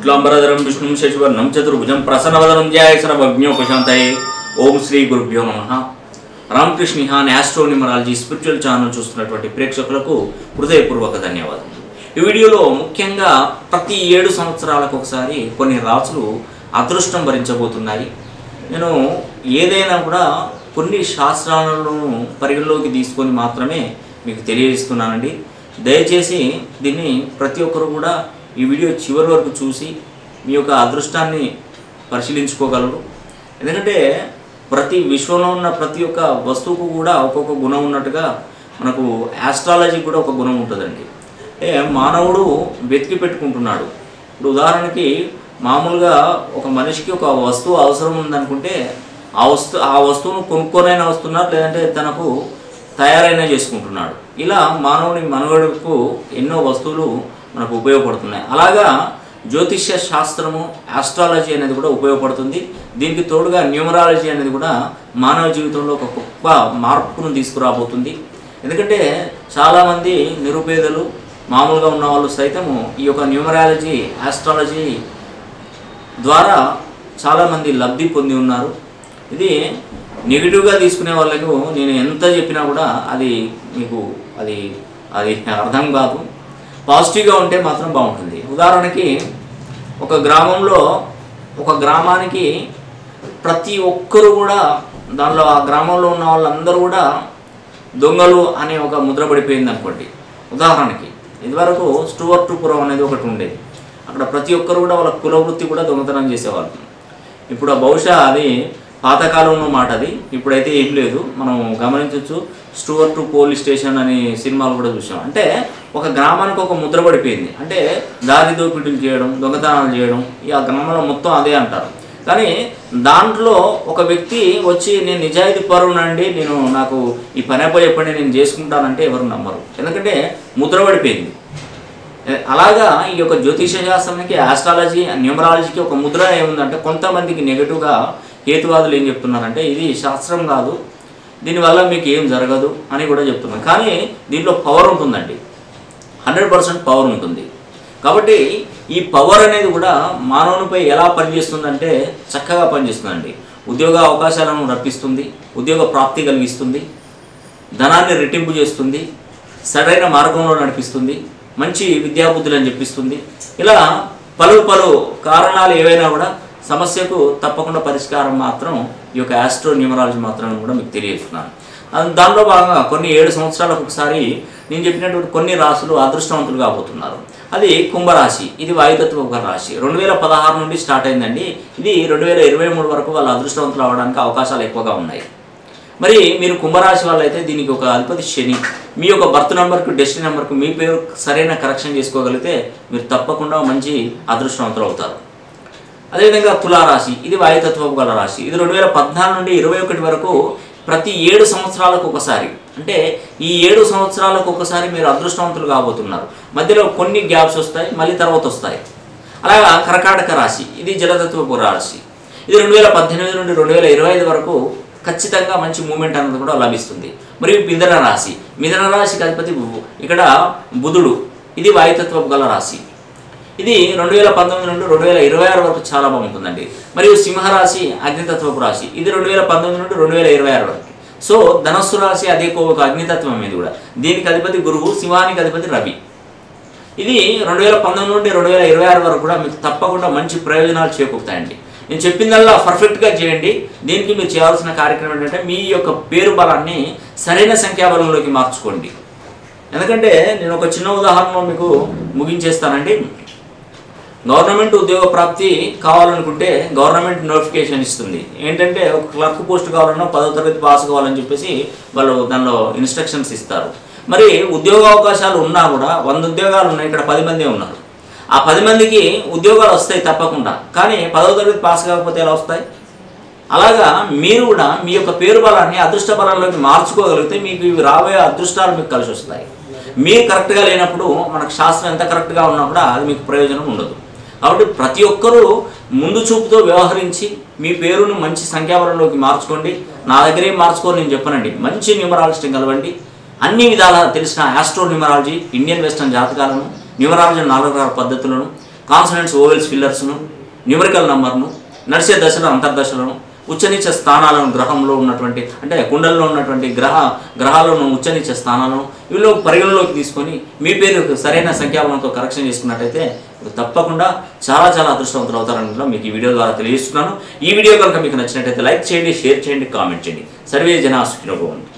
शुक्लांबरधरं विष्णुं शशिवर्णं चतुर्भुजं प्रसन्नवदनं ध्यायामि सर्वविघ्नोपशान्तये। ओम श्री गुरुभ्यो नमः। Ramakrishna Nihan astro numerology spiritual channel చూస్తున్నటువంటి ప్రేక్షకులకు హృదయపూర్వక ధన్యవాదాలు। ఈ వీడియోలో ముఖ్యంగా ప్రతి 7 సంవత్సరాలకు ఒకసారి కొన్ని రాశులు అదృష్టం భరించబోతున్నాయి। నేను ఏదైనా కూడా కొన్ని శాస్త్రాలను పరిగణలోకి తీసుకొని మాత్రమే మీకు తెలియజేస్తున్నానండి। దయచేసి దీన్ని ప్రతి ఒక్కరు కూడా ఈ వీడియో చివరి వరకు చూసి మీ యొక్క అదృష్టాన్ని పరిశీలించుకోగలరు। ఎందుకంటే ప్రతి విశ్వంలో ఉన్న ప్రతి ఒక్క వస్తువుకు కూడా ఒక్కొక్క గుణం ఉన్నట్టుగా మనకు ఆస్ట్రాలజీ కూడా ఒక గుణం ఉంటుందండి। మానవుడు వెతికి పెట్టుకుంటున్నాడు। ఇప్పుడు ఉదాహరణకి మామూలుగా ఒక మనిషికి ఒక వస్తువు అవసరం ఉందనుకుంటే ఆ వస్తువును కొనుక్కొనైనా వస్తున్నారు, లేదంటే తనకు తయారైనా చేసుకుంటున్నాడు। ఇలా మానవుని మనుగడకు ఎన్నో వస్తువులు మనకు ఉపయోగపడుతున్నాయి। అలాగా జ్యోతిష్య శాస్త్రము ఆస్ట్రాలజీ అనేది కూడా ఉపయోగపడుతుంది। దీనికి తోడుగా న్యూమరాలజీ అనేది కూడా మానవ జీవితంలో ఒక గొప్ప మార్పును తీసుకురాబోతుంది। ఎందుకంటే చాలామంది నిరుపేదలు మామూలుగా ఉన్న వాళ్ళు సైతము ఈ యొక్క న్యూమరాలజీ ఆస్ట్రాలజీ ద్వారా చాలామంది లబ్ధి పొంది ఉన్నారు। ఇది నెగిటివ్గా తీసుకునే వాళ్ళకు నేను ఎంత చెప్పినా కూడా అది మీకు అది అర్థం కాదు। పాజిటివ్గా ఉంటే మాత్రం బాగుంటుంది। ఉదాహరణకి ఒక గ్రామంలో ఒక గ్రామానికి ప్రతి ఒక్కరు కూడా దానిలో ఆ గ్రామంలో ఉన్న వాళ్ళందరూ కూడా దొంగలు అనే ఒక ముద్ర పడిపోయింది అనుకోండి। ఉదాహరణకి ఇదివరకు స్టూవర్టుపురం అనేది ఒకటి ఉండేది, అక్కడ ప్రతి ఒక్కరు కూడా వాళ్ళ కులవృత్తి కూడా దొంగతనం చేసేవాళ్ళు। ఇప్పుడు బహుశా అది పాతకాలంలో మాట, అది ఇప్పుడైతే ఏం లేదు। మనం గమనించవచ్చు, స్టూవర్ట్ పోలీస్ స్టేషన్ అనే సినిమాలు కూడా చూసాం। అంటే ఒక గ్రామానికి ఒక ముద్ర పడిపోయింది, అంటే దారి దోపిడీలు చేయడం, దొంగతనాలు చేయడం, ఆ గ్రామంలో మొత్తం అదే అంటారు। కానీ దాంట్లో ఒక వ్యక్తి వచ్చి నేను నిజాయితీ పరునండి, నాకు ఈ పని అప్ప చెప్పండి నేను చేసుకుంటానంటే ఎవరు నమ్మరు, ఎందుకంటే ముద్ర పడిపోయింది। అలాగా ఈ యొక్క జ్యోతిష శాస్త్రానికి ఆస్ట్రాలజీ న్యూమరాలజీకి ఒక ముద్ర ఏముందంటే కొంతమందికి నెగిటివ్గా హేతువాదులు ఏం చెప్తున్నారంటే ఇది శాస్త్రం కాదు, దీనివల్ల మీకు ఏం జరగదు అని కూడా చెప్తున్నారు। కానీ దీంట్లో పవర్ ఉంటుందండి, 100% పవర్ ఉంటుంది। కాబట్టి ఈ పవర్ అనేది కూడా మానవునిపై ఎలా పనిచేస్తుందంటే చక్కగా పనిచేస్తుందండి। ఉద్యోగ అవకాశాలను రప్పిస్తుంది, ఉద్యోగ ప్రాప్తి కలిగిస్తుంది, ధనాన్ని రెట్టింపు చేస్తుంది, సరైన మార్గంలో నడిపిస్తుంది, మంచి విద్యాబుద్ధులను చెప్పిస్తుంది। ఇలా పలు కారణాలు ఏవైనా కూడా సమస్యకు తప్పకుండా పరిష్కారం మాత్రం ఈ యొక్క ఆస్ట్రో న్యూమరాలజీ మాత్రం కూడా మీకు తెలియజేస్తున్నాను। దానిలో భాగంగా కొన్ని 7 సంవత్సరాలకు ఒకసారి నేను చెప్పినటువంటి కొన్ని రాశులు అదృష్టవంతులు కాబోతున్నారు। అది కుంభరాశి, ఇది వాయుతత్వ ఒక రాశి। 2016 నుండి స్టార్ట్ అయిందండి, ఇది 2023 వరకు వాళ్ళు అదృష్టవంతులు అవ్వడానికి అవకాశాలు ఎక్కువగా ఉన్నాయి। మరి మీరు కుంభరాశి వాళ్ళైతే దీనికి ఒక అధిపతి శని, మీ యొక్క బర్త్ నెంబర్కు డెస్టినీ నెంబర్కు మీ పేరు సరైన కరెక్షన్ చేసుకోగలిగితే మీరు తప్పకుండా మంచి అదృష్టవంతులు అవుతారు। అదేవిధంగా తులారాశి, ఇది వాయుతత్వపు గల రాశి। ఇది 2014 నుండి 21 వరకు ప్రతి 7 సంవత్సరాలకు ఒకసారి, అంటే ఈ 7 సంవత్సరాలకు ఒకసారి మీరు అదృష్టవంతులు కాబోతున్నారు। మధ్యలో కొన్ని గ్యాప్స్ వస్తాయి, మళ్ళీ తర్వాత వస్తాయి। అలాగా కర్కాటక రాశి, ఇది జలతత్వపు రాశి। ఇది 2018 నుండి 2025 వరకు ఖచ్చితంగా మంచి మూమెంట్ అనేది కూడా లభిస్తుంది। మరియు మిథున రాశి, మిథున రాశికి అధిపతి ఇక్కడ బుధుడు, ఇది వాయుతత్వపు గల రాశి। ఇది 2019 నుండి 2026 వరకు చాలా బాగుంటుందండి। మరియు సింహరాశి అగ్నితత్వపు రాశి, ఇది 2019 నుండి 2026 వరకు। సో ధనస్సు రాశి అదే ఒక అగ్నితత్వం మీద కూడా, దీనికి అధిపతి గురువు, సింహానికి అధిపతి రవి। ఇది 2019 నుండి 2026 వరకు కూడా మీకు తప్పకుండా మంచి ప్రయోజనాలు చేకూరుతాయండి। నేను చెప్పిందల్లా పర్ఫెక్ట్గా చేయండి। దీనికి మీరు చేయాల్సిన కార్యక్రమం ఏంటంటే మీ యొక్క పేరు బలాన్ని సరైన సంఖ్యాబలంలోకి మార్చుకోండి। ఎందుకంటే నేను ఒక చిన్న ఉదాహరణలో మీకు ముగించేస్తానండి। గవర్నమెంట్ ఉద్యోగ ప్రాప్తి కావాలనుకుంటే గవర్నమెంట్ నోటిఫికేషన్ ఇస్తుంది, ఏంటంటే ఒక క్లర్క్ పోస్ట్ కావాలన్నా 10వ తరగతి పాస్ కావాలని చెప్పేసి వాళ్ళు దానిలో ఇన్స్ట్రక్షన్స్ ఇస్తారు। మరి ఉద్యోగ అవకాశాలు ఉన్నా కూడా 100 ఉద్యోగాలు ఉన్నాయి, ఇక్కడ 10 మందే ఉన్నారు। ఆ 10 మందికి ఉద్యోగాలు వస్తాయి తప్పకుండా, కానీ 10వ తరగతి పాస్ కాకపోతే ఎలా వస్తాయి? అలాగా మీరు కూడా మీ యొక్క పేరు బలాన్ని అదృష్ట బలంలోకి మార్చుకోగలిగితే మీకు ఇవి రాబోయే అదృష్టాలు మీకు కలిసి వస్తాయి। మీరు కరెక్ట్గా లేనప్పుడు మనకు శాస్త్రం ఎంత కరెక్ట్గా ఉన్నా కూడా అది మీకు ప్రయోజనం ఉండదు। కాబట్టి ప్రతి ఒక్కరూ ముందు చూపుతో వ్యవహరించి మీ పేరును మంచి సంఖ్యాబలంలోకి మార్చుకోండి। నా దగ్గరే మార్చుకొని నేను చెప్పనండి, మంచి న్యూమరాలజిస్ట్ని కలవండి। అన్ని విధాలా తెలిసిన ఆస్ట్రో న్యూమరాలజీ, ఇండియన్ వెస్టర్న్ జాతకాలను, న్యూమరాలజీ 4 రకాల పద్ధతులను కాన్సనెంట్స్ ఓవెల్స్ ఫిల్లర్స్ను, న్యూమరికల్ నంబర్ను, నడిచే దశల అంతర్దశలను, ఉచ్చనీచ స్థానాలను, గ్రహంలో ఉన్నటువంటి అంటే కుండల్లో ఉన్నటువంటి గ్రహాలను ఉచ్చనీచ స్థానాలను వీళ్ళు పరిగణలోకి తీసుకొని మీ పేరు సరైన సంఖ్యాబలంతో కరెక్షన్ చేసుకున్నట్టయితే తప్పకుండా చాలా చాలా అదృష్టవంతులు అవుతారని మీకు ఈ వీడియో ద్వారా తెలియజేస్తున్నాను. ఈ వీడియో కనుక మీకు నచ్చినట్టయితే లైక్ చేయండి, షేర్ చేయండి, కామెంట్ చేయండి. సర్వే జనా సుఖినో భవంతు.